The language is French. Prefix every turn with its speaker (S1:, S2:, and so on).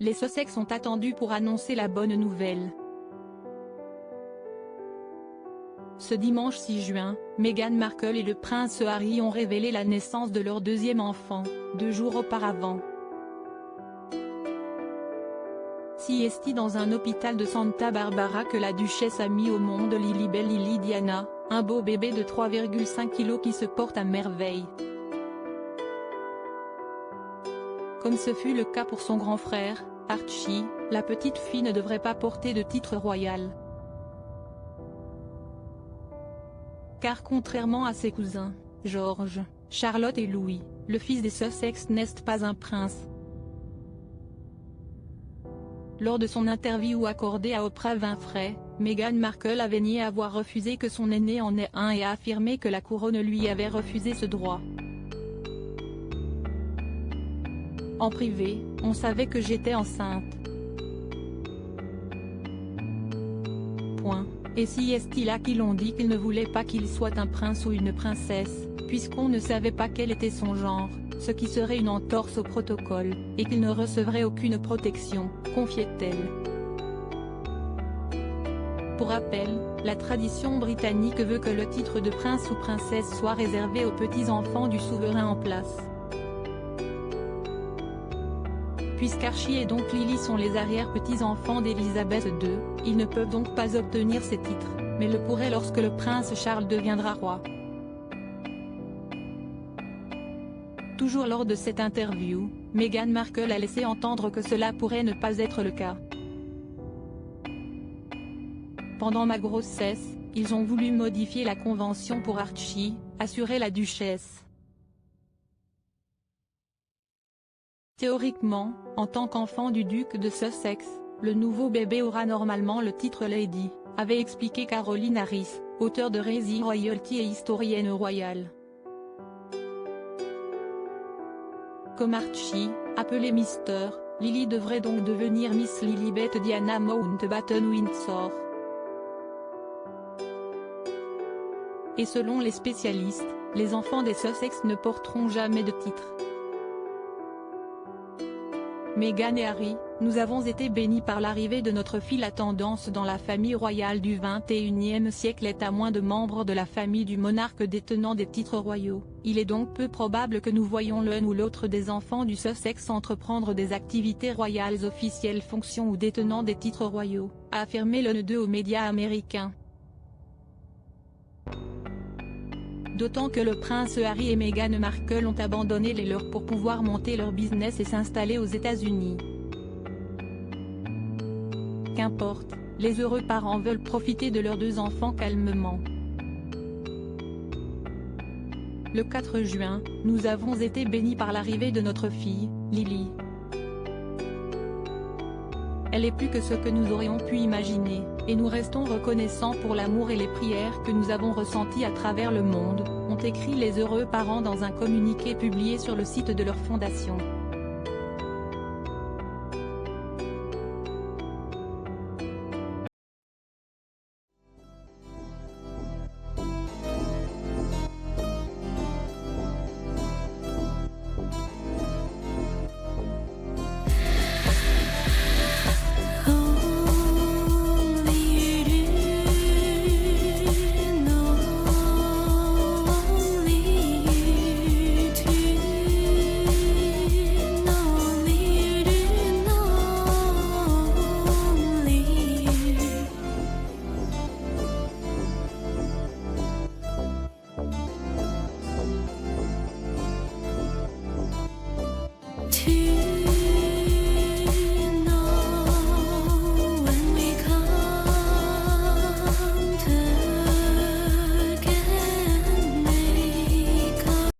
S1: Les Sussex sont attendus pour annoncer la bonne nouvelle. Ce dimanche 6 juin, Meghan Markle et le prince Harry ont révélé la naissance de leur deuxième enfant, 2 jours auparavant. C'est dans un hôpital de Santa Barbara que la duchesse a mis au monde Lilibet Lily Diana, un beau bébé de 3,5 kg qui se porte à merveille. Comme ce fut le cas pour son grand frère, Archie, la petite fille ne devrait pas porter de titre royal. Car contrairement à ses cousins, George, Charlotte et Louis, le fils des Sussex n'est pas un prince. Lors de son interview accordée à Oprah Winfrey, Meghan Markle avait nié avoir refusé que son aîné en ait un et a affirmé que la couronne lui avait refusé ce droit. En privé, on savait que j'étais enceinte. Point. Et si est-il là qui l'ont dit qu'il ne voulait pas qu'il soit un prince ou une princesse, puisqu'on ne savait pas quel était son genre, ce qui serait une entorse au protocole, et qu'il ne recevrait aucune protection, confiait-elle. Pour rappel, la tradition britannique veut que le titre de prince ou princesse soit réservé aux petits-enfants du souverain en place. Puisqu'Archie et donc Lily sont les arrière-petits-enfants d'Élisabeth II, ils ne peuvent donc pas obtenir ces titres, mais le pourraient lorsque le prince Charles deviendra roi. Toujours lors de cette interview, Meghan Markle a laissé entendre que cela pourrait ne pas être le cas. Pendant ma grossesse, ils ont voulu modifier la convention pour Archie, assurait la duchesse. Théoriquement, en tant qu'enfant du duc de Sussex, le nouveau bébé aura normalement le titre Lady, avait expliqué Caroline Harris, auteure de Raising Royalty et historienne royale. Comme Archie, appelé Mr, Lily devrait donc devenir Miss Lilibet Diana Mountbatten Windsor. Et selon les spécialistes, les enfants des Sussex ne porteront jamais de titre. Meghan et Harry, nous avons été bénis par l'arrivée de notre fille. La tendance dans la famille royale du XXIe siècle est à moins de membres de la famille du monarque détenant des titres royaux. Il est donc peu probable que nous voyions l'un ou l'autre des enfants du Sussex entreprendre des activités royales officielles fonction ou détenant des titres royaux, a affirmé l'un d'eux aux médias américains. D'autant que le prince Harry et Meghan Markle ont abandonné les leurs pour pouvoir monter leur business et s'installer aux États-Unis. Qu'importe, les heureux parents veulent profiter de leurs 2 enfants calmement. Le 4 juin, nous avons été bénis par l'arrivée de notre fille, Lily. Elle est plus que ce que nous aurions pu imaginer, et nous restons reconnaissants pour l'amour et les prières que nous avons ressentis à travers le monde, ont écrit les heureux parents dans un communiqué publié sur le site de leur fondation.